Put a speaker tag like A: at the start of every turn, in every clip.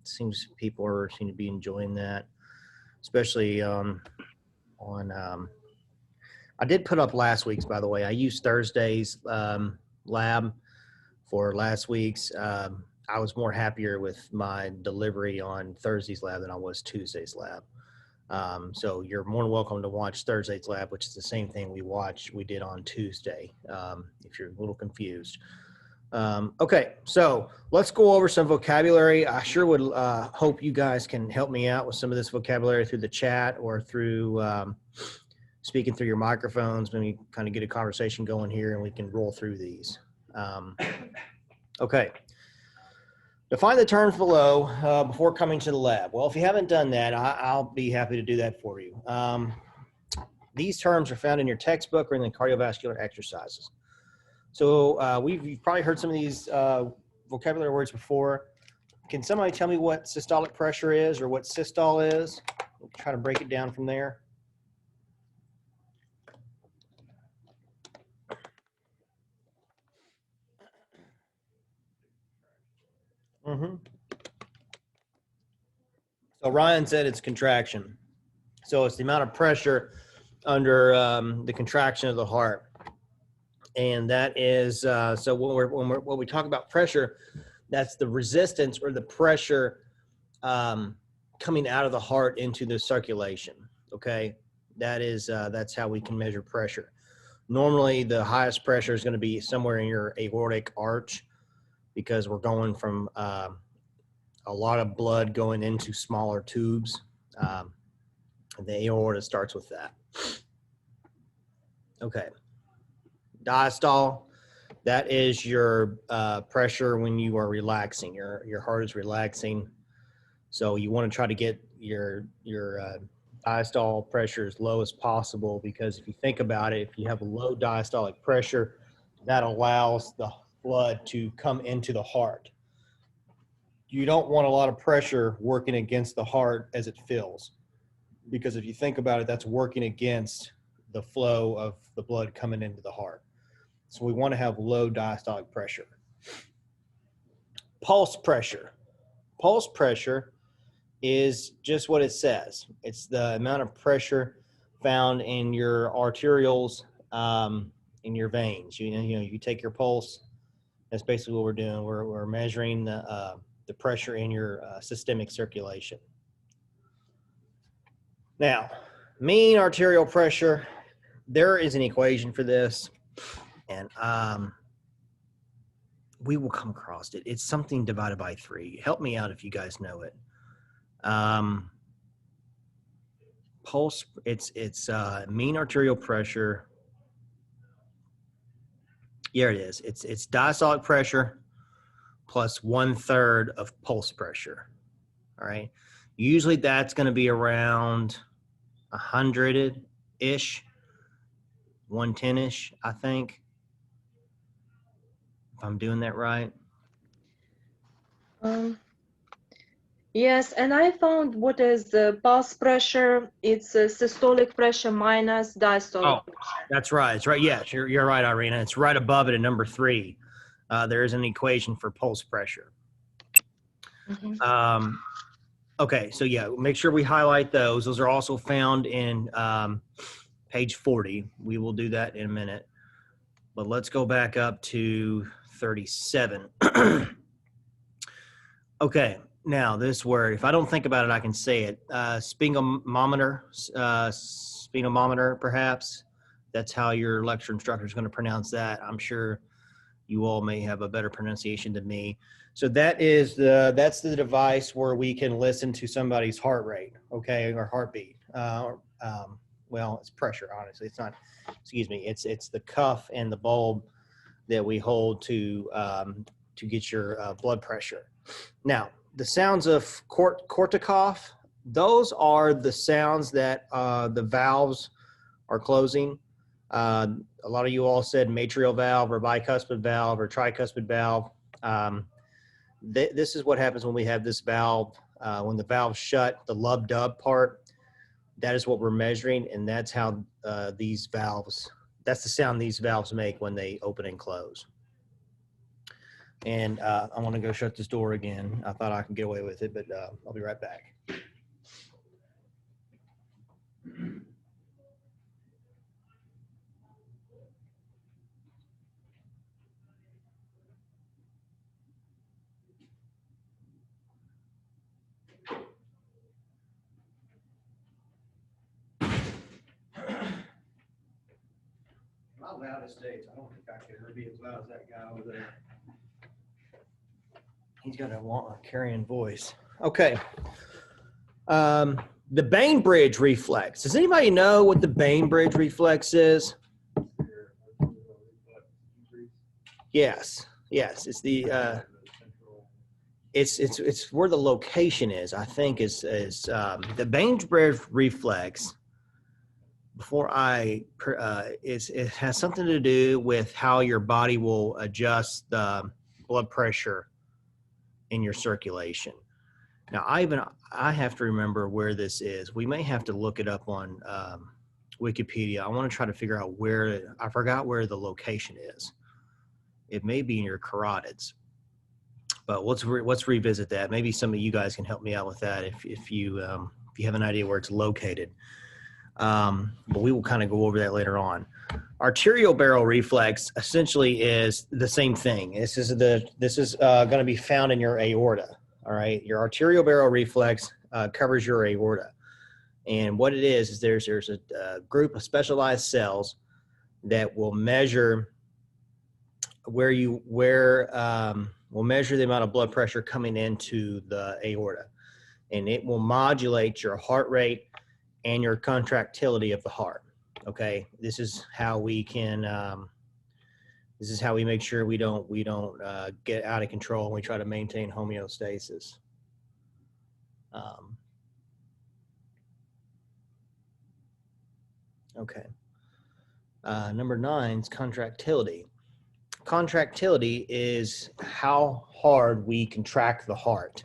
A: Seems people seem to be enjoying that, especially I did put up last week's, by the way. I used Thursday's lab for last week's. I was more happier with my delivery on Thursday's lab than I was Tuesday's lab. So you're more than welcome to watch Thursday's lab, which is the same thing we did on Tuesday, if you're a little confused. Okay, so let's go over some vocabulary. I sure would hope you guys can help me out with some of this vocabulary through the chat or through speaking through your microphones. Maybe kind of get a conversation going here and we can roll through these. Okay. Define the terms below before coming to the lab. Well, if you haven't done that, I'll be happy to do that for you. These terms are found in your textbook or in the cardiovascular exercises. So you've probably heard some of these vocabulary words before. Can somebody tell me what systolic pressure is or what systole is? We'll try to break it down from there. So Ryan said it's contraction. So it's the amount of pressure under the contraction of the heart. And that is, so when we talk about pressure, that's the resistance or the pressure coming out of the heart into the circulation, okay? That's how we can measure pressure. Normally, the highest pressure is going to be somewhere in your aortic arch because we're going from a lot of blood going into smaller tubes. The aorta starts with that. Okay. Diastole, that is your pressure when you are relaxing. Your heart is relaxing. So you want to try to get your diastolic pressure as low as possible, because if you think about it, if you have a low diastolic pressure, that allows the blood to come into the heart. You don't want a lot of pressure working against the heart as it fills, because if you think about it, that's working against the flow of the blood coming into the heart. So we want to have low diastolic pressure. Pulse pressure. Pulse pressure is just what it says. It's the amount of pressure found in your arterioles, in your veins. You take your pulse. That's basically what we're doing. We're measuring the pressure in your systemic circulation. Now, mean arterial pressure, there is an equation for this, and we will come across it. It's something divided by 3. Help me out if you guys know it. Pulse, it's mean arterial pressure. Here it is. It's diastolic pressure plus 1/3 of pulse pressure. All right. Usually that's going to be around 100-ish, 110-ish, I think, if I'm doing that right.
B: Yes, and I found what is the pulse pressure. It's systolic pressure minus diastolic pressure.
A: That's right. It's right. Yes, you're right, Irina. It's right above it at number 3. There is an equation for pulse pressure. Mm-hmm. Okay, so yeah, make sure we highlight those. Those are also found in page 40. We will do that in a minute. But let's go back up to 37. Okay, now this word, if I don't think about it, I can say it. Sphygmometer, perhaps. That's how your lecture instructor is going to pronounce that. I'm sure you all may have a better pronunciation than me. So that's the device where we can listen to somebody's heart rate, okay, or heartbeat. Well, it's pressure, honestly. It's not, excuse me, it's the cuff and the bulb that we hold to get your blood pressure. Now, the sounds of Korsakoff, those are the sounds that the valves are closing. A lot of you all said matrial valve or bicuspid valve or tricuspid valve. This is what happens when we have this valve. When the valve's shut, the lub-dub part, that is what we're measuring, and that's how these valves, that's the sound these valves make when they open and close. And I want to go shut this door again. I thought I could get away with it, but I'll be right back. My loudest days, I don't think I could ever be as loud as that guy over there. He's got a carrying voice. Okay. The Bainbridge reflex. Does anybody know what the Bainbridge reflex is? Yes. Yes. It's the it's where the location is. I think is the Bainbridge reflex. Before it has something to do with how your body will adjust the blood pressure in your circulation. Now, I have to remember where this is. We may have to look it up on Wikipedia. I want to try to figure out where. I forgot where the location is. It may be in your carotids, but let's revisit that. Maybe some of you guys can help me out with that if you have an idea where it's located. But we will kind of go over that later on. Arterial barrel reflex essentially is the same thing. This is going to be found in your aorta. All right, your arterial barrel reflex covers your aorta, and what it is there's a group of specialized cells that will measure will measure the amount of blood pressure coming into the aorta, and it will modulate your heart rate and your contractility of the heart. Okay, this is how we can. This is how we make sure we don't get out of control and we try to maintain homeostasis. Okay. Number 9 is contractility. Contractility is how hard we contract the heart.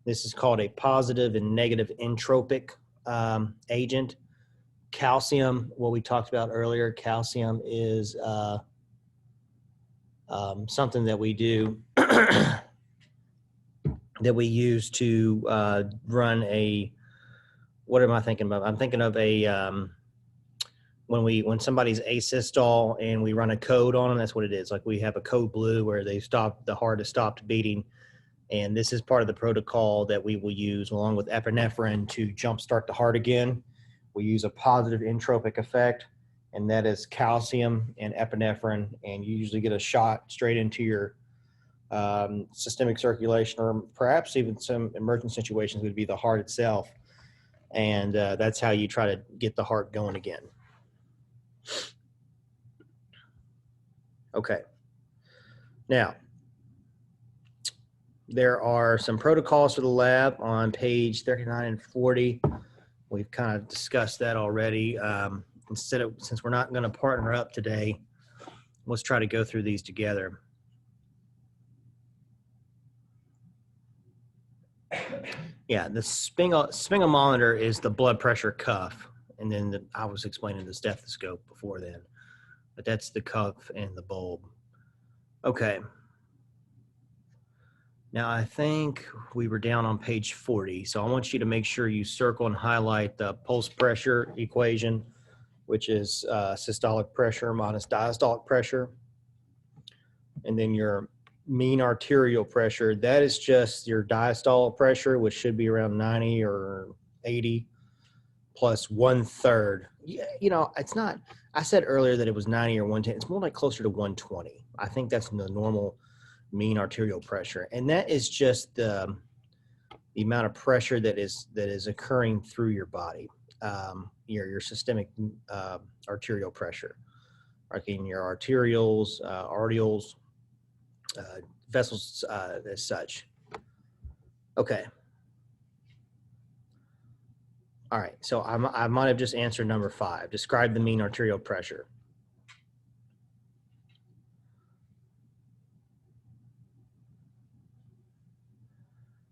A: This is called a positive and negative entropic agent. Calcium, what we talked about earlier, calcium is something that we do that we use to run a, what am I thinking about? I'm thinking of a when somebody's asystole and we run a code on them, that's what it is. Like we have a code blue where the heart has stopped beating, and this is part of the protocol that we will use along with epinephrine to jumpstart the heart again. We use a positive entropic effect, and that is calcium and epinephrine, and you usually get a shot straight into your systemic circulation, or perhaps even some emergent situations would be the heart itself, and that's how you try to get the heart going again. Okay. Now, there are some protocols for the lab on page 39 and 40. We've kind of discussed that already. Since we're not going to partner up today, let's try to go through these together. Yeah, the sphygmometer is the blood pressure cuff, and then I was explaining the stethoscope before then, but that's the cuff and the bulb. Okay. Now I think we were down on page 40, so I want you to make sure you circle and highlight the pulse pressure equation, which is systolic pressure minus diastolic pressure, and then your mean arterial pressure. That is just your diastolic pressure, which should be around 90 or 80, plus 1/3. You know, it's not. I said earlier that it was 90 or 110. It's more like closer to 120. I think that's the normal mean arterial pressure, and that is just the amount of pressure that is occurring through your body, your systemic arterial pressure, like in your arterioles, arterioles, vessels as such. Okay. All right. So I might have just answered number 5. Describe the mean arterial pressure.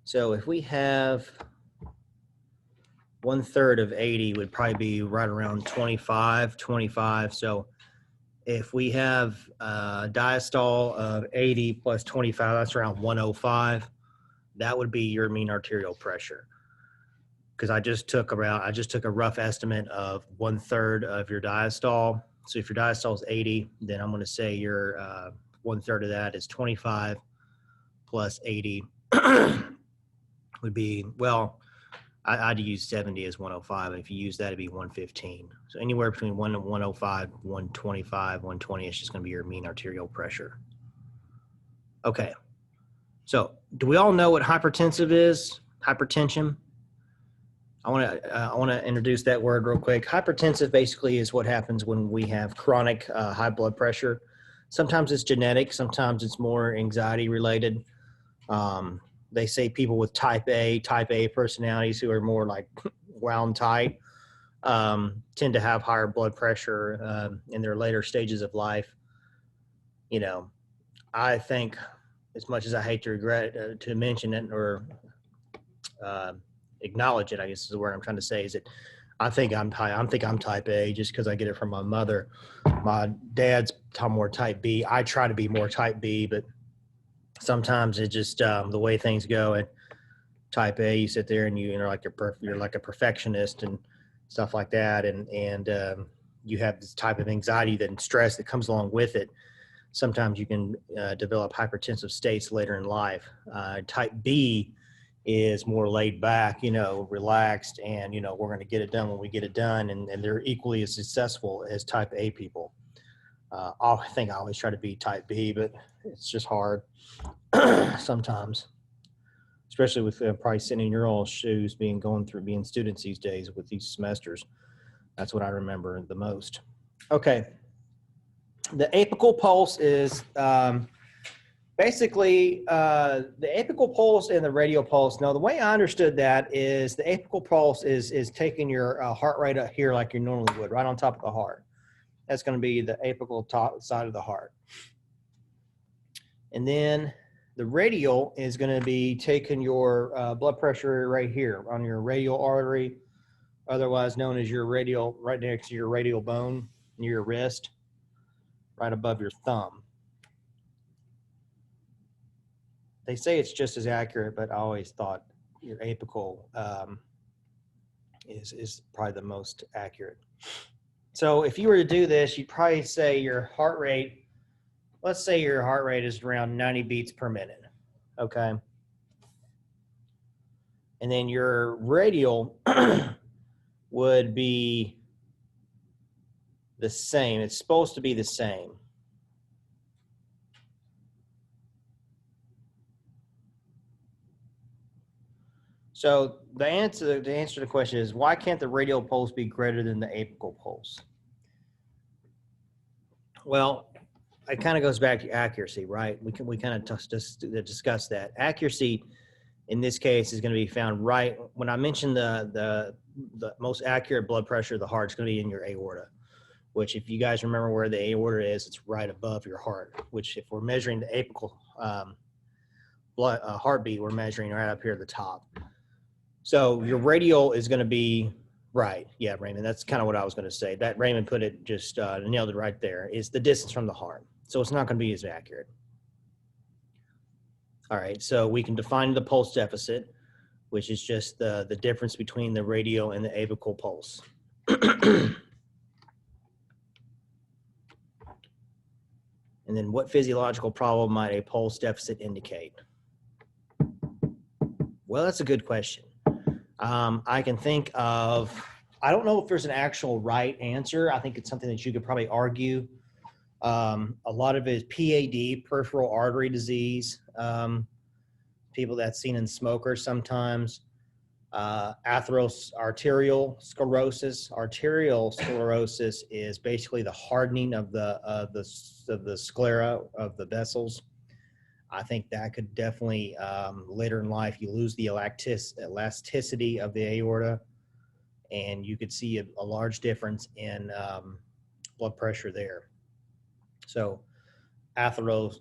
A: So if we have 1/3 of 80 would probably be right around 25. So if we have diastole of 80 plus 25, that's around 105. That would be your mean arterial pressure. Because I just took a rough estimate of 1/3 of your diastole. So if your diastole is 80, then I'm going to say your 1/3 of that is 25 plus 80 would be, well, I'd use 70 as 105. If you use that, it'd be 115. So anywhere between 105, 125, 120 is just going to be your mean arterial pressure. Okay. So do we all know what hypertensive is? Hypertension? I want to introduce that word real quick. Hypertensive basically is what happens when we have chronic high blood pressure. Sometimes it's genetic. Sometimes it's more anxiety related. They say people with type A personalities who are more like wound tight tend to have higher blood pressure in their later stages of life. You know, I think, as much as I hate to regret to mention it or acknowledge it, I guess is the word I'm trying to say, is that I think I'm type A just because I get it from my mother. My dad's more type B. I try to be more type B, but sometimes it's just the way things go. And type A, you sit there and you're like a perfectionist and stuff like that, and you have this type of anxiety and stress that comes along with it. Sometimes you can develop hypertensive states later in life. Type B is more laid back, relaxed, and, we're going to get it done when we get it done. And they're equally as successful as type A people. I think I always try to be type B, but it's just hard sometimes, especially with probably sitting in your own shoes, being students these days with these semesters. That's what I remember the most. Okay. The apical pulse is basically the apical pulse and the radial pulse. Now, the way I understood that is the apical pulse is taking your heart rate up here like you normally would, right on top of the heart. That's going to be the apical top side of the heart. And then the radial is going to be taking your blood pressure right here on your radial artery, otherwise known as your radial, right next to your radial bone near your wrist, right above your thumb. They say it's just as accurate, but I always thought your apical is probably the most accurate. So if you were to do this, you'd probably say your heart rate, let's say your heart rate is around 90 beats per minute, okay? And then your radial would be the same. It's supposed to be the same. So the answer to the question is, why can't the radial pulse be greater than the apical pulse? Well, it kind of goes back to accuracy, right? We kind of just discuss that. Accuracy in this case is going to be found right when I mentioned the most accurate blood pressure of the heart is going to be in your aorta, which, if you guys remember where the aorta is, it's right above your heart, which if we're measuring the apical heartbeat, we're measuring right up here at the top. So your radial is going to be right. Yeah, Raymond, that's kind of what I was going to say. That Raymond put it, just nailed it right there, is the distance from the heart. So it's not going to be as accurate. All right, so we can define the pulse deficit, which is just the difference between the radial and the apical pulse. And then what physiological problem might a pulse deficit indicate? Well, that's a good question. I can think of, I don't know if there's an actual right answer. I think it's something that you could probably argue. A lot of it is PAD, peripheral artery disease. People that's seen in smokers sometimes. Arterial sclerosis. Arterial sclerosis is basically the hardening of the sclera of the vessels. I think that could definitely, later in life, you lose the elasticity of the aorta, and you could see a large difference in blood pressure there. So arterial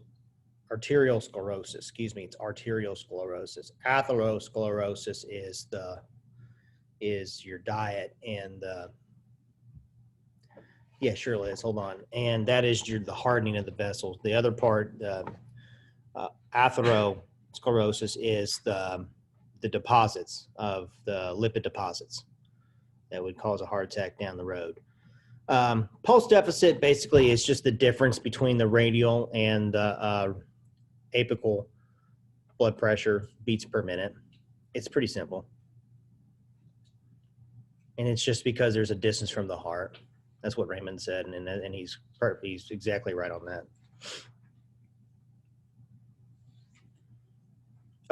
A: sclerosis, it's arterial sclerosis. Atherosclerosis is your diet and Yeah, sure, Liz. Hold on. And that is the hardening of the vessels. The other part, atherosclerosis, is the deposits of the lipid deposits that would cause a heart attack down the road. Pulse deficit basically is just the difference between the radial and the apical blood pressure beats per minute. It's pretty simple. And it's just because there's a distance from the heart. That's what Raymond said, and he's exactly right on that.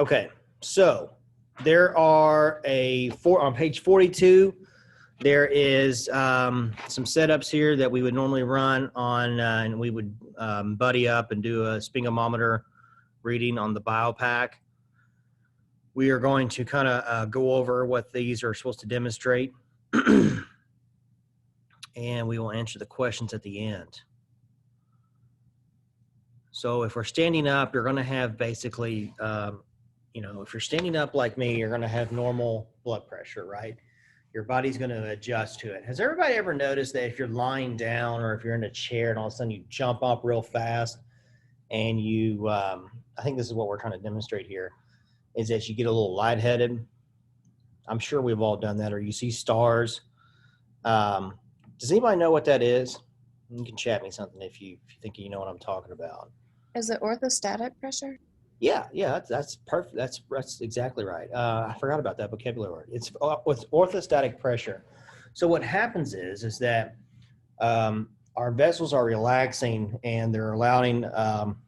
A: Okay, so there are on page 42, there is some setups here that we would normally run on, and we would buddy up and do a sphygmometer reading on the BioPack. We are going to kind of go over what these are supposed to demonstrate. And we will answer the questions at the end. So if we're standing up, you're going to have basically, if you're standing up like me, you're going to have normal blood pressure, right? Your body's going to adjust to it. Has everybody ever noticed that if you're lying down or if you're in a chair and all of a sudden you jump up real fast and you, I think this is what we're trying to demonstrate here, is that you get a little lightheaded. I'm sure we've all done that, or you see stars. Does anybody know what that is? You can chat me something if you think you know what I'm talking about.
C: Is it orthostatic pressure?
A: Yeah, that's perfect. That's exactly right. I forgot about that vocabulary word. It's orthostatic pressure. So what happens is that our vessels are relaxing and they're allowing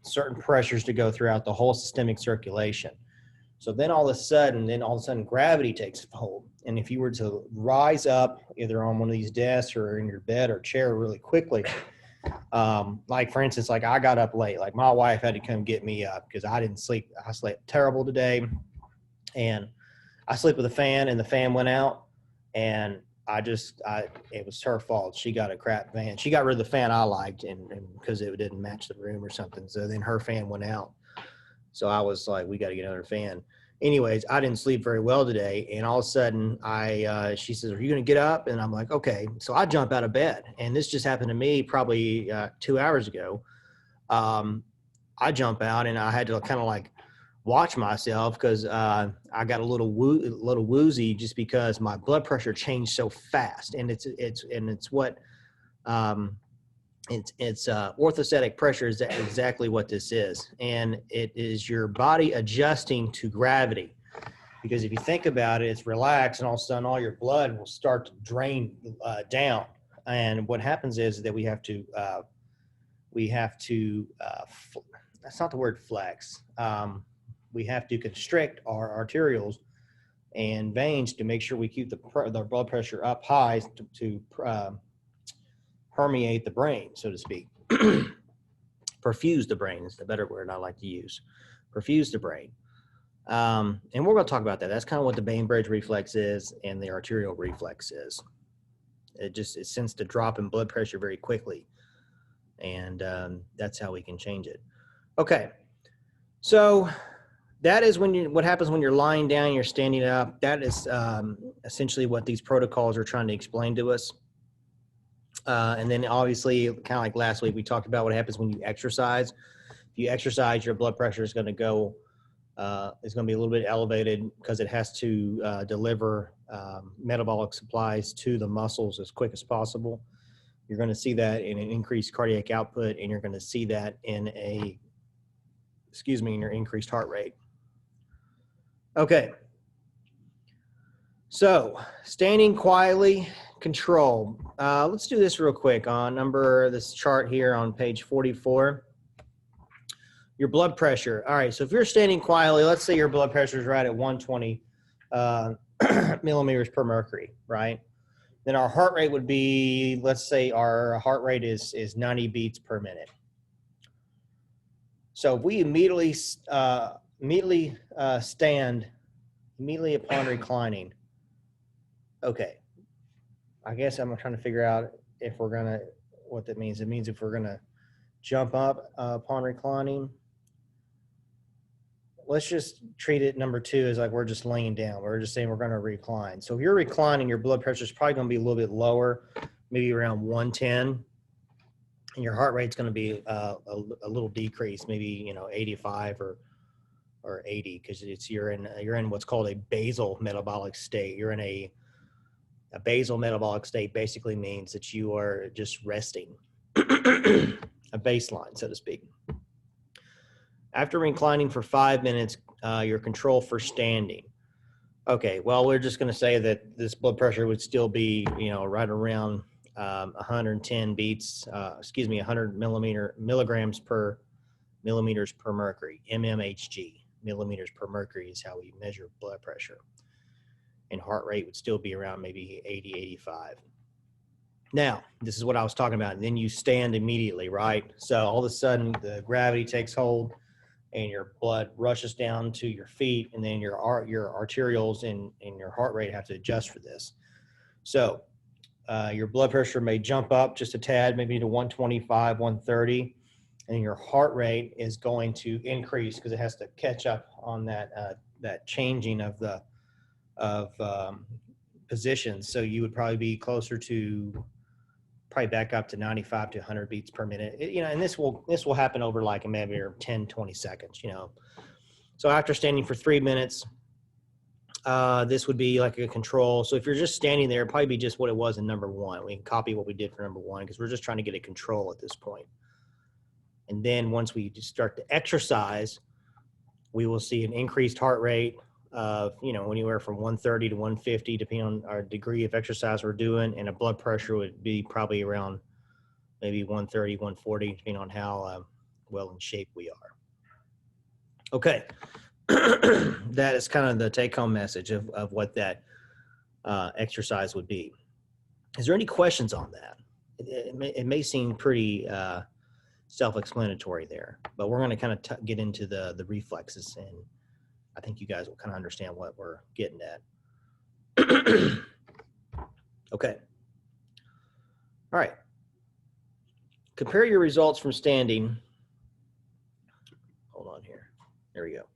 A: certain pressures to go throughout the whole systemic circulation. So then all of a sudden gravity takes hold. And if you were to rise up either on one of these desks or in your bed or chair really quickly, like for instance, like I got up late, like my wife had to come get me up because I didn't sleep. I slept terrible today, and I slept with a fan and the fan went out, and it was her fault. She got a crap fan. She got rid of the fan I liked and because it didn't match the room or something. So then her fan went out. So I was like, we got to get another fan. Anyways, I didn't sleep very well today. And all of a sudden she says, are you going to get up? And I'm like, okay. So I jump out of bed, and this just happened to me probably 2 hours ago. I jump out and I had to kind of like watch myself because I got a little woozy just because my blood pressure changed so fast. And it's orthostatic pressure is exactly what this is. And it is your body adjusting to gravity. Because if you think about it, it's relaxed and all of a sudden all your blood will start to drain down. And what happens is that we have to that's not the word flex. We have to constrict our arterioles and veins to make sure we keep the blood pressure up high to permeate the brain, so to speak. Perfuse the brain is the better word I like to use. Perfuse the brain. And we're going to talk about that. That's kind of what the Bainbridge reflex is and the arterial reflex is. It sends the drop in blood pressure very quickly. And that's how we can change it. Okay. So that is what happens when you're lying down, you're standing up. That is essentially what these protocols are trying to explain to us. And then obviously, kind of like last week, we talked about what happens when you exercise. If you exercise, your blood pressure is going to go, is going to be a little bit elevated because it has to deliver metabolic supplies to the muscles as quick as possible. You're going to see that in an increased cardiac output, and you're going to see that in your increased heart rate. Okay. So standing quietly, control. Let's do this real quick on this chart here on page 44. Your blood pressure. All right, so if you're standing quietly, let's say your blood pressure is right at 120 millimeters per mercury, right? Then our heart rate would be, let's say our heart rate is 90 beats per minute. So if we immediately stand immediately upon reclining, okay, I guess I'm trying to figure out what that means. It means if we're gonna jump up upon reclining. Let's just treat it, number 2, as like we're just laying down. We're just saying we're gonna recline. So if you're reclining, your blood pressure is probably gonna be a little bit lower, maybe around 110 and your heart rate's going to be a little decreased, maybe 85 or 80, because you're in what's called a basal metabolic state. You're in a basal metabolic state basically means that you are just resting, a baseline, so to speak. After reclining for 5 minutes, your control for standing. Okay, well, we're just going to say that this blood pressure would still be, right around 110 beats, 100 milligrams per millimeters per mercury, mmHg. Millimeters per mercury is how we measure blood pressure. And heart rate would still be around maybe 80, 85. Now, this is what I was talking about. And then you stand immediately, right? So all of a sudden, the gravity takes hold and your blood rushes down to your feet, and then your arterioles and your heart rate have to adjust for this. So your blood pressure may jump up just a tad, maybe to 125, 130, and your heart rate is going to increase because it has to catch up on that changing of positions. So you would probably be closer to back up to 95 to 100 beats per minute. And this will happen over like maybe 10, 20 seconds, So after standing for 3 minutes, this would be like a control. So if you're just standing there, it'd probably be just what it was in number 1. We can copy what we did for number 1 because we're just trying to get a control at this point. And then once we start to exercise, we will see an increased heart rate of, anywhere from 130 to 150, depending on our degree of exercise we're doing. And a blood pressure would be probably around maybe 130, 140, depending on how well in shape we are. Okay. That is kind of the take-home message of what that exercise would be. Is there any questions on that? It may seem pretty self-explanatory there, but we're going to kind of get into the reflexes, and I think you guys will kind of understand what we're getting at. Okay. All right. Compare your results from standing. Hold on here. There we go.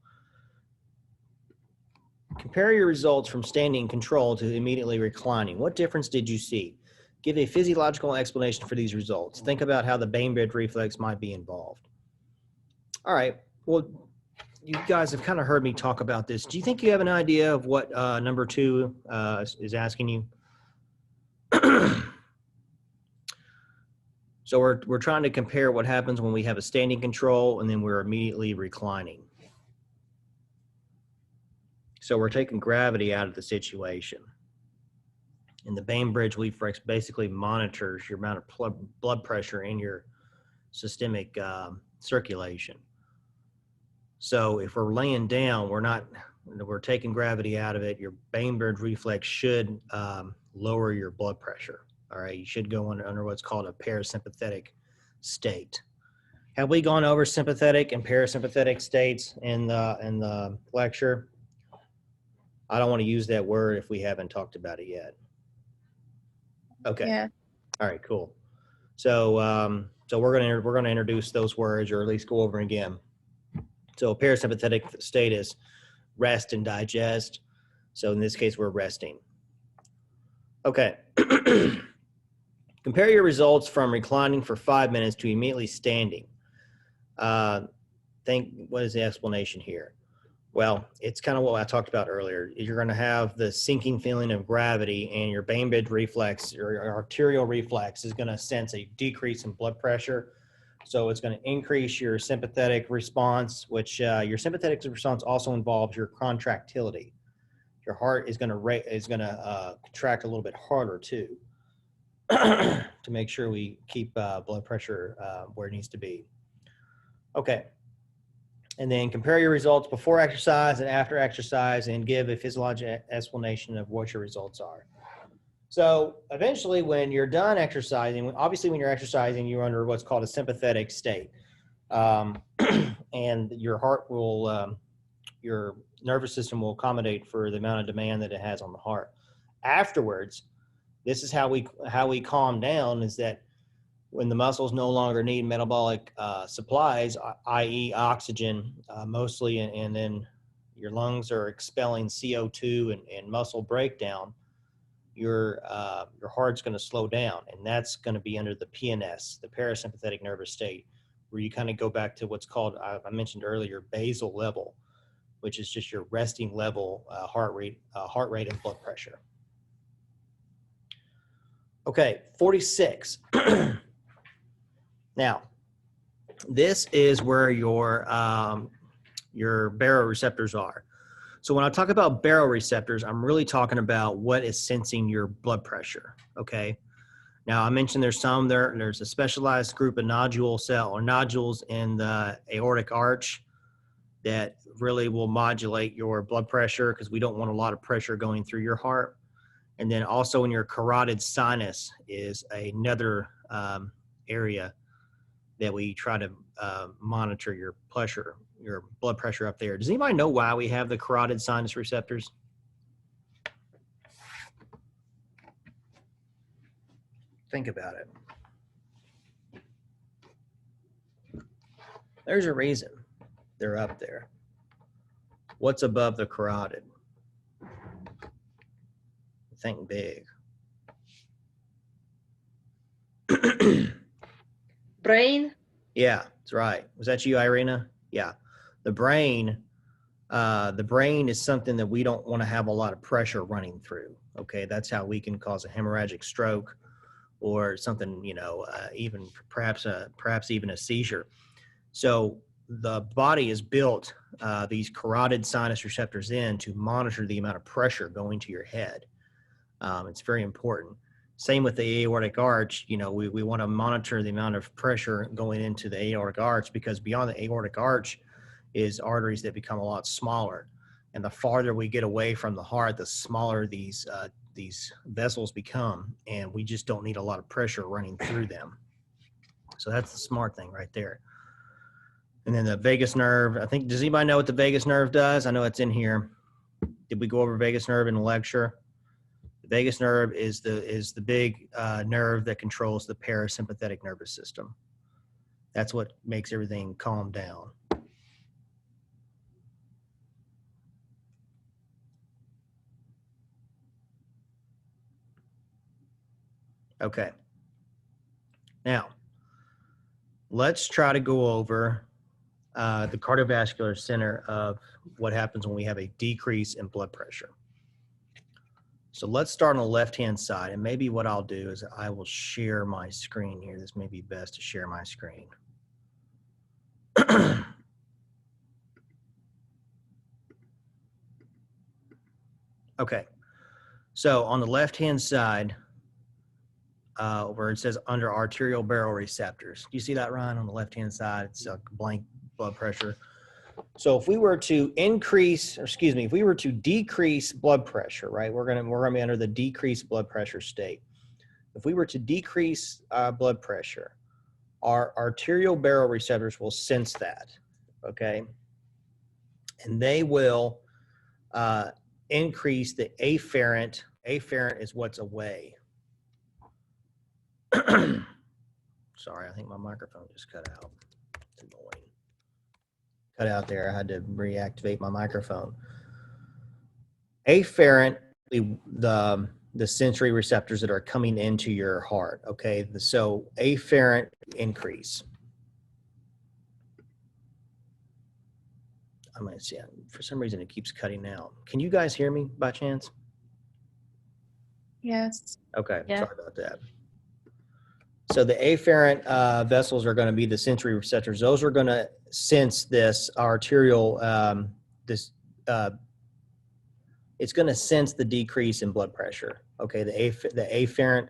A: Compare your results from standing control to immediately reclining. What difference did you see? Give a physiological explanation for these results. Think about how the Bainbridge reflex might be involved. All right. Well, you guys have kind of heard me talk about this. Do you think you have an idea of what number 2 is asking you? So we're trying to compare what happens when we have a standing control and then we're immediately reclining. So we're taking gravity out of the situation. And the Bainbridge reflex basically monitors your amount of blood pressure in your systemic circulation. So if we're laying down, we're taking gravity out of it. Your Bainbridge reflex should lower your blood pressure. All right, you should go under what's called a parasympathetic state. Have we gone over sympathetic and parasympathetic states in the lecture? I don't want to use that word if we haven't talked about it yet. Okay.
C: Yeah.
A: All right, cool. So so we're gonna introduce those words, or at least go over again. So parasympathetic state is rest and digest. So in this case, we're resting. Okay. Compare your results from reclining for 5 minutes to immediately standing. What is the explanation here? Well, it's kind of what I talked about earlier. You're going to have the sinking feeling of gravity, and your Bainbridge reflex, your arterial reflex, is going to sense a decrease in blood pressure. So it's going to increase your sympathetic response, which your sympathetic response also involves your contractility. Your heart is going to contract a little bit harder too, to make sure we keep blood pressure where it needs to be. Okay. And then compare your results before exercise and after exercise, and give a physiological explanation of what your results are. So eventually, when you're done exercising, obviously when you're exercising, you're under what's called a sympathetic state. And your heart will, your nervous system will accommodate for the amount of demand that it has on the heart. Afterwards, this is how we calm down, is that when the muscles no longer need metabolic supplies, i.e. oxygen mostly, and then your lungs are expelling CO2 and muscle breakdown, your heart's going to slow down, and that's going to be under the PNS, the parasympathetic nervous state, where you kind of go back to what's called, I mentioned earlier, basal level, which is just your resting level heart rate and blood pressure. Okay, 46. Now, this is where your baroreceptors are. So when I talk about baroreceptors, I'm really talking about what is sensing your blood pressure, okay? Now, I mentioned there's a specialized group of nodules in the aortic arch that really will modulate your blood pressure because we don't want a lot of pressure going through your heart. And then also in your carotid sinus is another area that we try to monitor your blood pressure up there. Does anybody know why we have the carotid sinus receptors? Think about it. There's a reason they're up there. What's above the carotid? Think big.
B: Brain.
A: Yeah, that's right. Was that you, Irina? Yeah. The brain is something that we don't want to have a lot of pressure running through. Okay, that's how we can cause a hemorrhagic stroke or something, even perhaps even a seizure. So the body is built these carotid sinus receptors in to monitor the amount of pressure going to your head. It's very important. Same with the aortic arch. We want to monitor the amount of pressure going into the aortic arch, because beyond the aortic arch is arteries that become a lot smaller. And the farther we get away from the heart, the smaller these vessels become, and we just don't need a lot of pressure running through them. So that's the smart thing right there. And then the vagus nerve, does anybody know what the vagus nerve does? I know it's in here. Did we go over vagus nerve in the lecture? The vagus nerve is the big nerve that controls the parasympathetic nervous system. That's what makes everything calm down. Okay. Now, let's try to go over the cardiovascular center of what happens when we have a decrease in blood pressure. So let's start on the left-hand side, and maybe what I'll do is I will share my screen here. This may be best to share my screen. Okay, so on the left-hand side, where it says under arterial baroreceptors. Do you see that, Ryan, on the left-hand side? It's a blank blood pressure. So if we were to if we were to decrease blood pressure, right, we're gonna be under the decreased blood pressure state. If we were to decrease blood pressure, our arterial baroreceptors will sense that, okay? And they will increase the afferent. Afferent is what's away. Sorry, I think my microphone just cut out. It's annoying. Cut out there. I had to reactivate my microphone. Afferent, the sensory receptors that are coming into your heart. Okay, so afferent increase. I might see. For some reason, it keeps cutting out. Can you guys hear me by chance?
C: Yes.
A: Okay,
B: Yeah.
A: sorry about that. So the afferent vessels are going to be the sensory receptors. Those are going to sense this arterial, it's going to sense the decrease in blood pressure. Okay, the afferent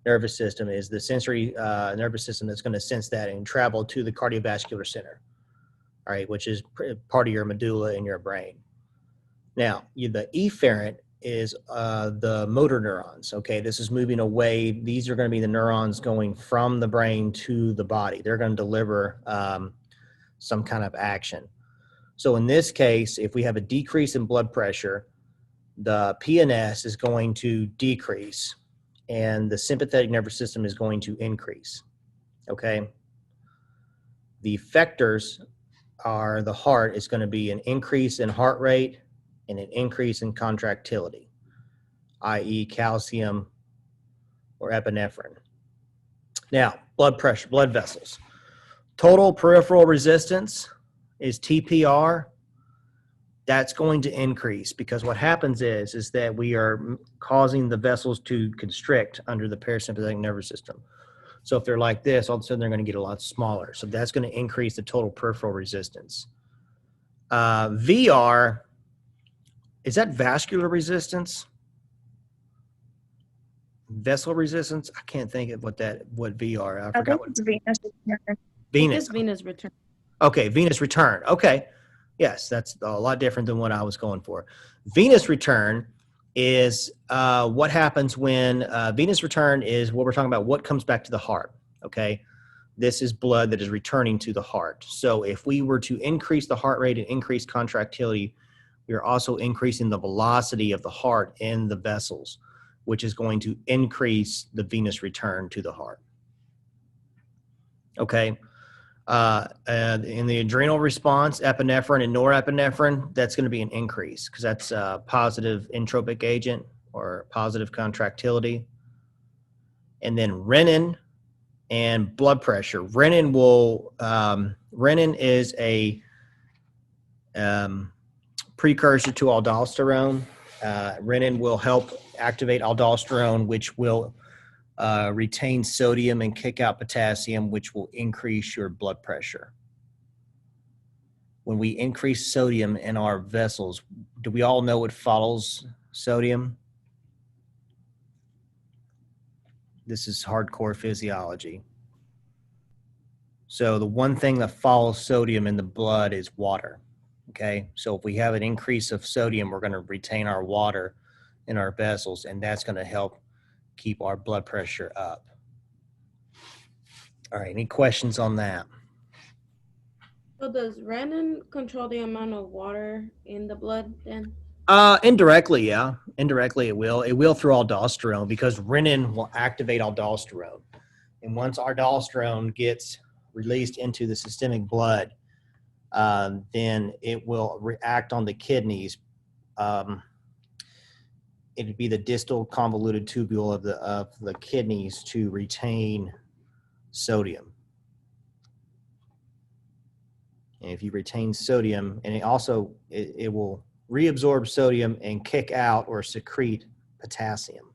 A: nervous system is the sensory nervous system that's going to sense that and travel to the cardiovascular center, all right, which is part of your medulla in your brain. Now, the efferent is the motor neurons. Okay, this is moving away. These are going to be the neurons going from the brain to the body. They're going to deliver some kind of action. So in this case, if we have a decrease in blood pressure, the PNS is going to decrease and the sympathetic nervous system is going to increase. Okay, the effectors are the heart is going to be an increase in heart rate and an increase in contractility. i.e. calcium or epinephrine. Now, blood pressure, blood vessels. Total peripheral resistance is TPR. That's going to increase because what happens is that we are causing the vessels to constrict under the parasympathetic nervous system. So if they're like this, all of a sudden they're going to get a lot smaller. So that's going to increase the total peripheral resistance. VR, is that vascular resistance? Vessel resistance? I can't think of what VR, I
C: I
A: forgot
C: think
A: what.
C: it's Venus.
A: Venus.
D: It's Venus return.
A: Okay, venous return. Okay. Yes, that's a lot different than what I was going for. Venous return is what happens when venous return is what we're talking about, what comes back to the heart. Okay. This is blood that is returning to the heart. So if we were to increase the heart rate and increase contractility, we are also increasing the velocity of the heart in the vessels, which is going to increase the venous return to the heart. Okay. And in the adrenal response, epinephrine and norepinephrine, that's going to be an increase because that's a positive entropic agent or positive contractility. And then renin and blood pressure. Renin is a precursor to aldosterone. Renin will help activate aldosterone, which will retain sodium and kick out potassium, which will increase your blood pressure. When we increase sodium in our vessels, do we all know what follows sodium? This is hardcore physiology. So the one thing that follows sodium in the blood is water. Okay, so if we have an increase of sodium, we're going to retain our water in our vessels, and that's going to help keep our blood pressure up. All right, any questions on that?
D: So does renin control the amount of water in the blood then?
A: Indirectly, yeah. Indirectly, it will. It will through aldosterone because renin will activate aldosterone. And once aldosterone gets released into the systemic blood, then it will react on the kidneys. It'd be the distal convoluted tubule of the kidneys to retain sodium. And if you retain sodium, and it will reabsorb sodium and kick out or secrete potassium.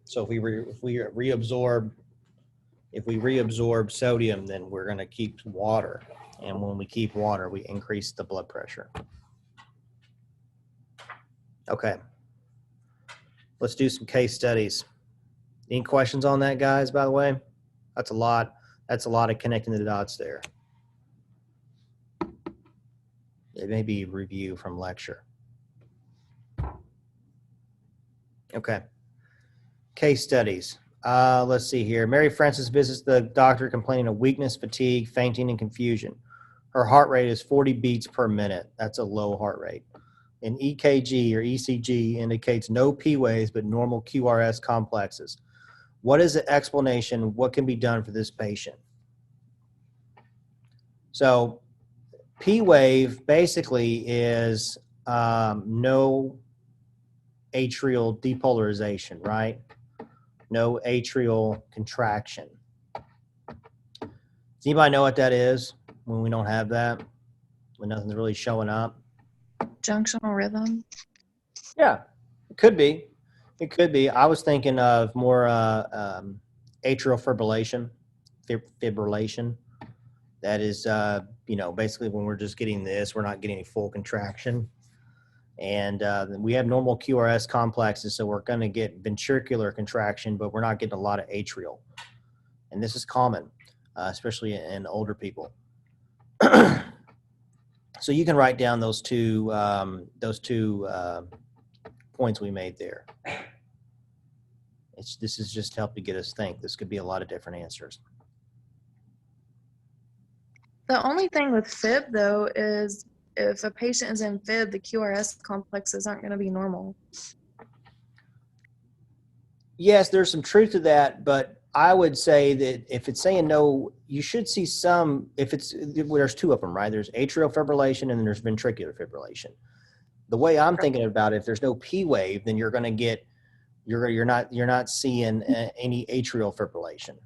A: So if we reabsorb sodium, then we're going to keep water. And when we keep water, we increase the blood pressure. Okay. Let's do some case studies. Any questions on that, guys, by the way? That's a lot. That's a lot of connecting the dots there. It may be review from lecture. Okay. Case studies. Let's see here. Mary Frances visits the doctor complaining of weakness, fatigue, fainting, and confusion. Her heart rate is 40 beats per minute. That's a low heart rate. An EKG or ECG indicates no P waves but normal QRS complexes. What is the explanation? What can be done for this patient? So P wave basically is no atrial depolarization, right? No atrial contraction. Does anybody know what that is when we don't have that? When nothing's really showing up?
C: Junctional rhythm.
A: Yeah, it could be. It could be. I was thinking of more atrial fibrillation. Fibrillation. That is, basically when we're just getting this, we're not getting a full contraction. And we have normal QRS complexes, so we're going to get ventricular contraction, but we're not getting a lot of atrial. And this is common, especially in older people. So you can write down those two points we made there. This is just help to get us think. This could be a lot of different answers.
C: The only thing with fib, though, is if a patient is in fib, the QRS complexes aren't going to be normal.
A: Yes, there's some truth to that, but I would say that if it's saying no, you should see some, there's two of them, right? There's atrial fibrillation and then there's ventricular fibrillation. The way I'm thinking about it, if there's no P wave, then you're going to get, you're not seeing any atrial fibrillation.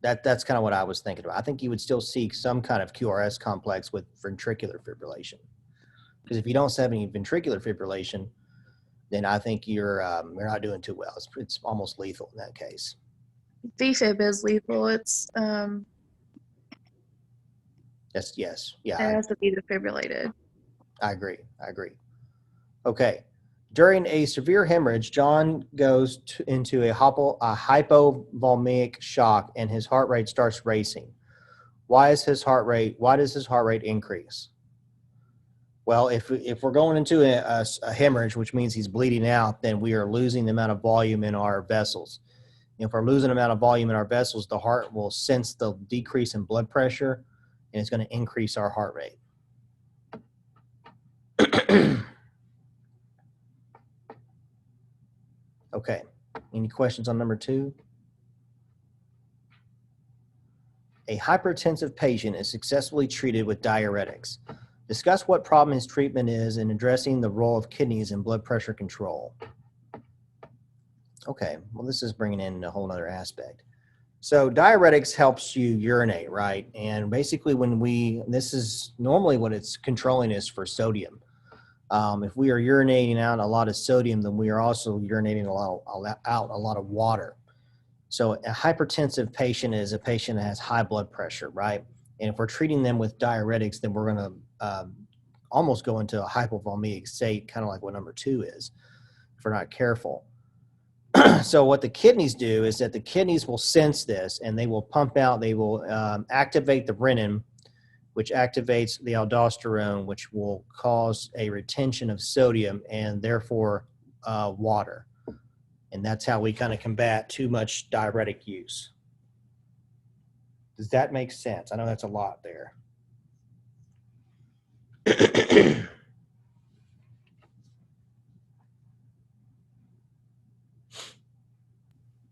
A: That's kind of what I was thinking about. I think you would still seek some kind of QRS complex with ventricular fibrillation. Because if you don't have any ventricular fibrillation, then I think you're not doing too well. It's almost lethal in that case.
C: VFib is lethal. It's
A: Yes, yes,
C: it
A: yeah,
C: has to be defibrillated.
A: I agree. Okay. During a severe hemorrhage, John goes into a hypovolemic shock and his heart rate starts racing. Why does his heart rate increase? Well, if we're going into a hemorrhage, which means he's bleeding out, then we are losing the amount of volume in our vessels. If we're losing the amount of volume in our vessels, the heart will sense the decrease in blood pressure and it's going to increase our heart rate. Okay, any questions on number 2? A hypertensive patient is successfully treated with diuretics. Discuss what problem his treatment is in addressing the role of kidneys in blood pressure control. Okay, well, this is bringing in a whole other aspect. So diuretics helps you urinate, right? And basically this is normally what it's controlling is for sodium. If we are urinating out a lot of sodium, then we are also urinating out a lot of water. So a hypertensive patient is a patient that has high blood pressure, right? And if we're treating them with diuretics, then we're going to almost go into a hypovolemic state, kind of like what number 2 is, if we're not careful. So what the kidneys do is that the kidneys will sense this and they will pump out, they will activate the renin, which activates the aldosterone, which will cause a retention of sodium and therefore water. And that's how we kind of combat too much diuretic use. Does that make sense? I know that's a lot there.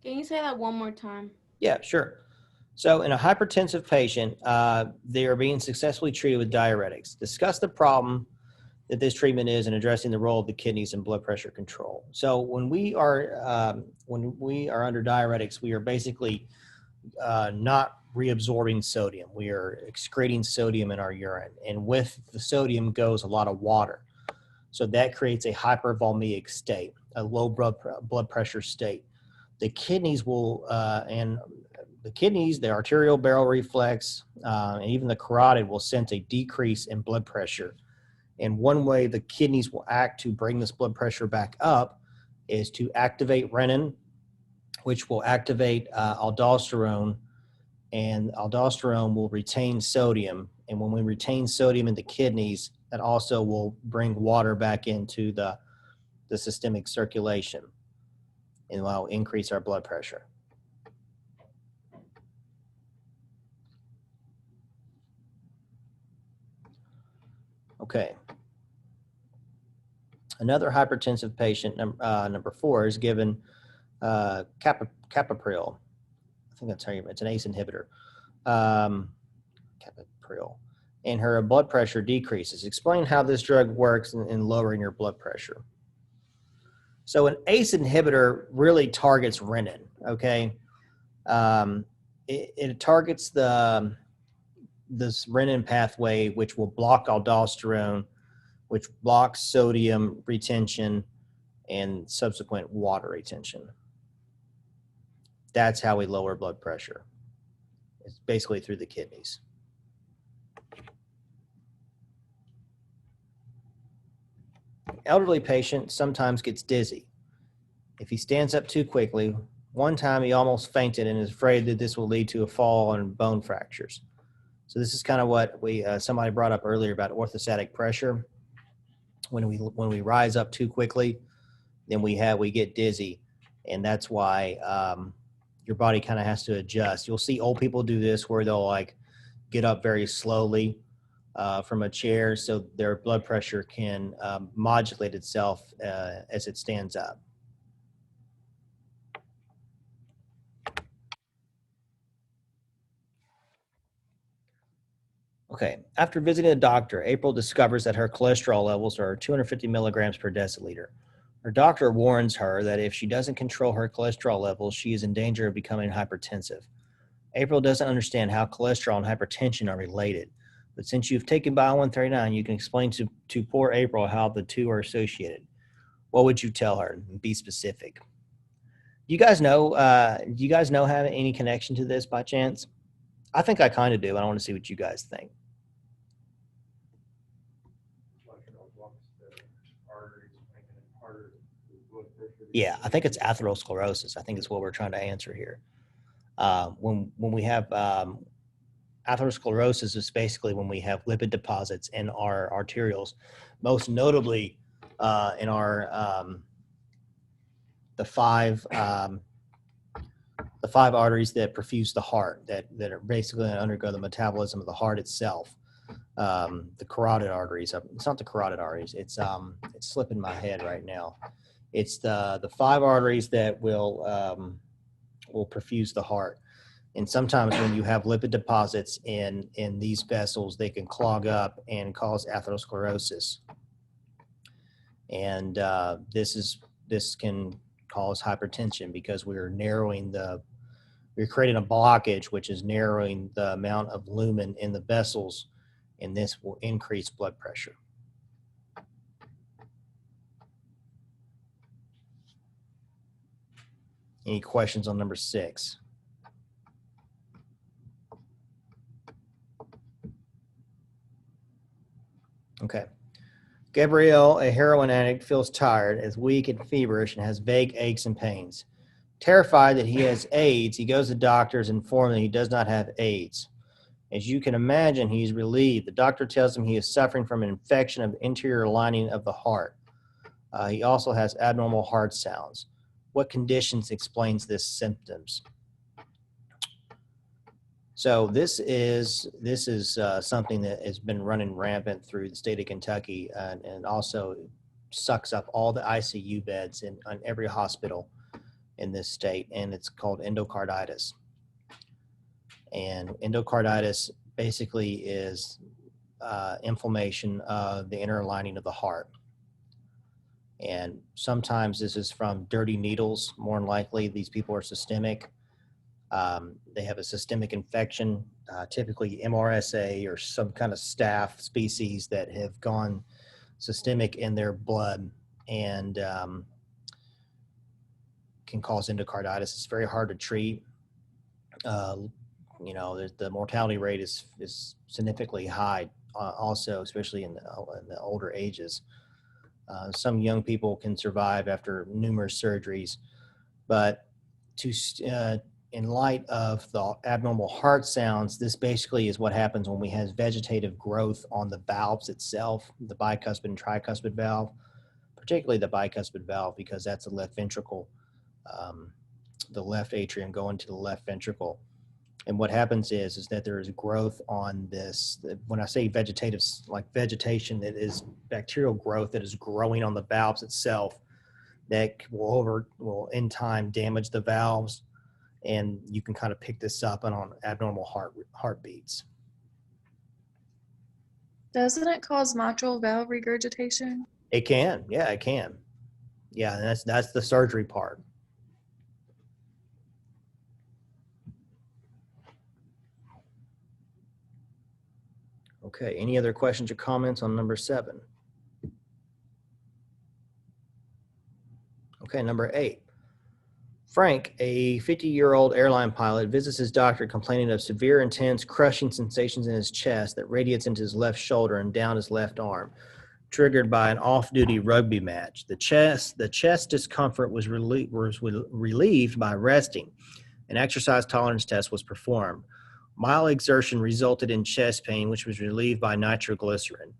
D: Can you say that one more time?
A: Yeah, sure. So in a hypertensive patient, they are being successfully treated with diuretics. Discuss the problem that this treatment is in addressing the role of the kidneys in blood pressure control. So when we are under diuretics, we are basically not reabsorbing sodium. We are excreting sodium in our urine, and with the sodium goes a lot of water. So that creates a hypervolemic state, a low blood pressure state. The kidneys will, the arterial barrel reflex, and even the carotid will sense a decrease in blood pressure. And one way the kidneys will act to bring this blood pressure back up is to activate renin, which will activate aldosterone, and aldosterone will retain sodium. And when we retain sodium in the kidneys, that also will bring water back into the systemic circulation and will increase our blood pressure. Okay. Another hypertensive patient, number 4, is given captopril. I think that's how it's an ACE inhibitor. Captopril. And her blood pressure decreases. Explain how this drug works in lowering your blood pressure. So an ACE inhibitor really targets renin, okay? It targets this renin pathway, which will block aldosterone, which blocks sodium retention and subsequent water retention. That's how we lower blood pressure. It's basically through the kidneys. Elderly patient sometimes gets dizzy. If he stands up too quickly, one time he almost fainted and is afraid that this will lead to a fall and bone fractures. So this is kind of what somebody brought up earlier about orthostatic pressure. When we rise up too quickly, then we get dizzy, and that's why your body kind of has to adjust. You'll see old people do this where they'll like get up very slowly from a chair so their blood pressure can modulate itself as it stands up. Okay. After visiting a doctor, April discovers that her cholesterol levels are 250 milligrams per deciliter. Her doctor warns her that if she doesn't control her cholesterol levels, she is in danger of becoming hypertensive. April doesn't understand how cholesterol and hypertension are related, but since you've taken Bio 139, you can explain to poor April how the two are associated. What would you tell her? Be specific. Do you guys know? Do you guys know have any connection to this by chance? I think I kind of do. I want to see what you guys think. Yeah, I think it's atherosclerosis. I think it's what we're trying to answer here. When we have atherosclerosis is basically when we have lipid deposits in our arterioles, most notably in our the five arteries that perfuse the heart that are basically going to undergo the metabolism of the heart itself. The carotid arteries. It's not the carotid arteries. It's slipping my head right now. It's the five arteries that will perfuse the heart. And sometimes when you have lipid deposits in these vessels, they can clog up and cause atherosclerosis. And this can cause hypertension because we're creating a blockage, which is narrowing the amount of lumen in the vessels, and this will increase blood pressure. Any questions on number 6? Okay. Gabrielle, a heroin addict, feels tired, is weak and feverish, and has vague aches and pains. Terrified that he has AIDS, he goes to doctors informed that he does not have AIDS. As you can imagine, he's relieved. The doctor tells him he is suffering from an infection of the interior lining of the heart. He also has abnormal heart sounds. What conditions explains this symptoms? So this is something that has been running rampant through the state of Kentucky, and also sucks up all the ICU beds in every hospital in this state, and it's called endocarditis. And endocarditis basically is inflammation of the inner lining of the heart. And sometimes this is from dirty needles. More than likely, these people are systemic. They have a systemic infection, typically MRSA or some kind of staph species that have gone systemic in their blood and can cause endocarditis. It's very hard to treat. The mortality rate is significantly high also, especially in the older ages. Some young people can survive after numerous surgeries, but in light of the abnormal heart sounds, this basically is what happens when we have vegetative growth on the valves itself, the bicuspid and tricuspid valve, particularly the bicuspid valve, because that's the left ventricle, the left atrium going to the left ventricle. And what happens is that there is growth on this. When I say vegetative, like vegetation, it is bacterial growth that is growing on the valves itself that will in time damage the valves. And you can kind of pick this up on abnormal heartbeats.
C: Doesn't it cause mitral valve regurgitation?
A: It can. Yeah, it can. Yeah, and that's the surgery part. Okay, any other questions or comments on number 7? Okay, number 8. Frank, a 50-year-old airline pilot, visits his doctor complaining of severe, intense, crushing sensations in his chest that radiates into his left shoulder and down his left arm, triggered by an off-duty rugby match. The chest discomfort was relieved by resting. An exercise tolerance test was performed. Mild exertion resulted in chest pain, which was relieved by nitroglycerin.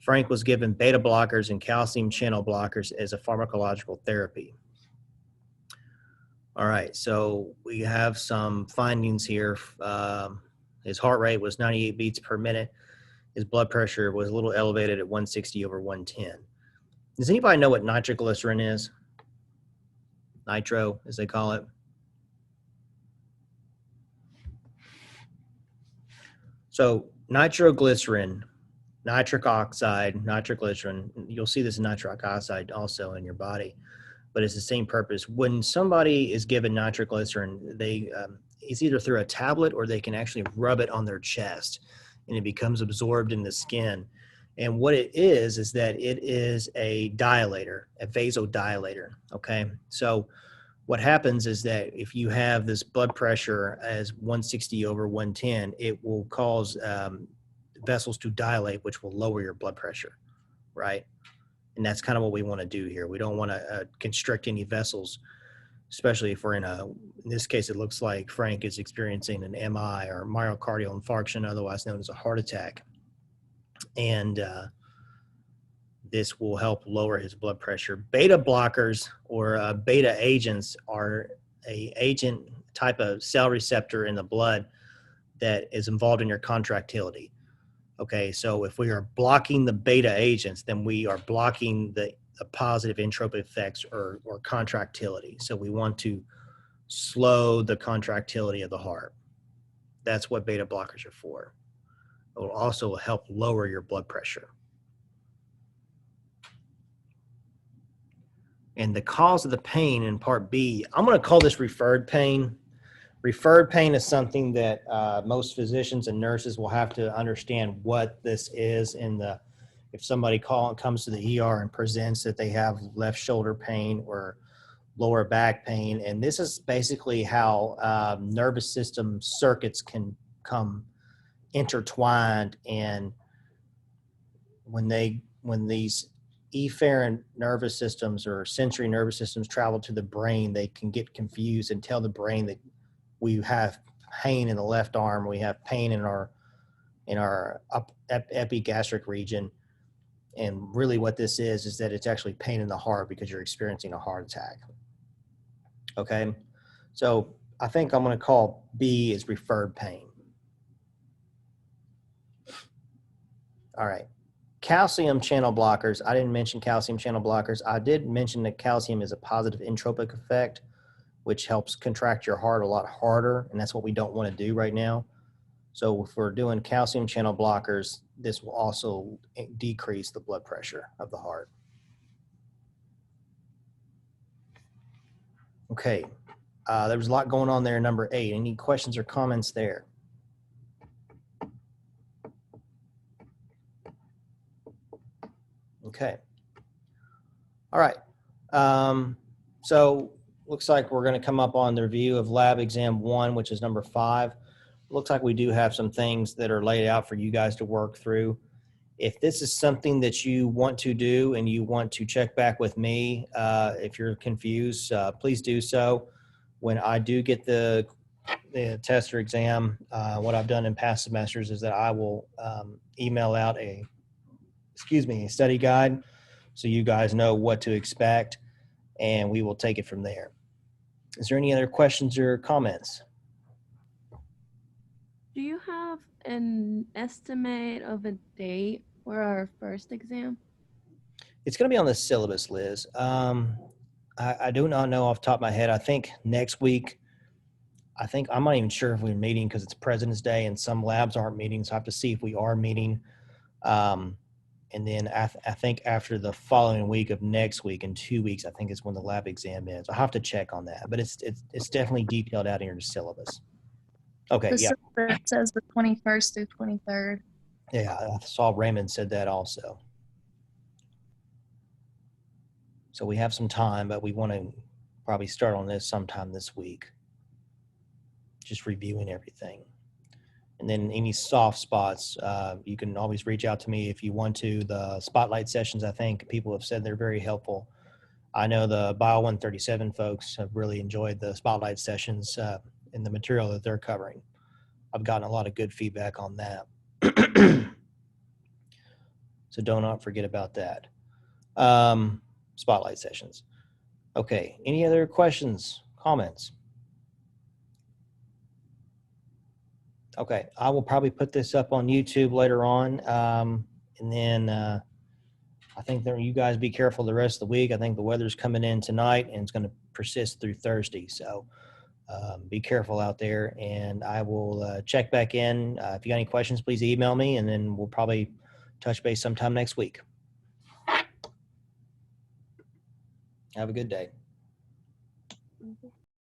A: Frank was given beta blockers and calcium channel blockers as a pharmacological therapy. All right, so we have some findings here. His heart rate was 98 beats per minute. His blood pressure was a little elevated at 160/110. Does anybody know what nitroglycerin is? Nitro, as they call it. So nitroglycerin, nitric oxide, nitroglycerin, you'll see this in nitric oxide also in your body, but it's the same purpose. When somebody is given nitroglycerin, it's either through a tablet or they can actually rub it on their chest and it becomes absorbed in the skin. And what it is that it is a dilator, a vasodilator. Okay. So what happens is that if you have this blood pressure as 160 over 110, it will cause vessels to dilate, which will lower your blood pressure, right? And that's kind of what we want to do here. We don't want to constrict any vessels, especially if we're in this case, it looks like Frank is experiencing an MI or myocardial infarction, otherwise known as a heart attack. And this will help lower his blood pressure. Beta blockers or beta agents are a agent type of cell receptor in the blood that is involved in your contractility. Okay, so if we are blocking the beta agents, then we are blocking the positive entropic effects or contractility. So we want to slow the contractility of the heart. That's what beta blockers are for. It will also help lower your blood pressure. And the cause of the pain in part B, I'm going to call this referred pain. Referred pain is something that most physicians and nurses will have to understand what this is. If somebody comes to the ER and presents that they have left shoulder pain or lower back pain, and this is basically how nervous system circuits can come intertwined, and when these efferent nervous systems or sensory nervous systems travel to the brain, they can get confused and tell the brain that we have pain in the left arm, we have pain in our epigastric region, and really what this is that it's actually pain in the heart because you're experiencing a heart attack. Okay, so I think I'm going to call B as referred pain. All right. Calcium channel blockers. I didn't mention calcium channel blockers. I did mention that calcium is a positive entropic effect, which helps contract your heart a lot harder, and that's what we don't want to do right now. So if we're doing calcium channel blockers, this will also decrease the blood pressure of the heart. Okay, there was a lot going on there, number 8. Any questions or comments there? Okay. All right. So looks like we're going to come up on the review of lab exam 1, which is number 5. Looks like we do have some things that are laid out for you guys to work through. If this is something that you want to do and you want to check back with me, if you're confused, please do so. When I do get the test or exam, what I've done in past semesters is that I will email out a study guide so you guys know what to expect, and we will take it from there. Is there any other questions or comments?
D: Do you have an estimate of a date for our first exam?
A: It's going to be on the syllabus, Liz. I do not know off the top of my head. I think next week, I'm not even sure if we're meeting because it's President's Day and some labs aren't meeting, so I have to see if we are meeting. And then I think after the following week of next week, in 2 weeks, I think is when the lab exam is. I'll have to check on that, but it's definitely detailed out in your syllabus. Okay,
C: The
A: yeah.
C: syllabus says the 21st through 23rd.
A: Yeah, I saw Raymond said that also. So we have some time, but we want to probably start on this sometime this week. Just reviewing everything. And then any soft spots, you can always reach out to me if you want to. The spotlight sessions, I think people have said they're very helpful. I know the Bio 137 folks have really enjoyed the spotlight sessions and the material that they're covering. I've gotten a lot of good feedback on that. So do not forget about that. Spotlight sessions. Okay, any other questions, comments? Okay, I will probably put this up on YouTube later on. And then I think that you guys be careful the rest of the week. I think the weather's coming in tonight and it's going to persist through Thursday. So Be careful out there, and I will check back in. If you got any questions, please email me, and then we'll probably touch base sometime next week. Have a good day.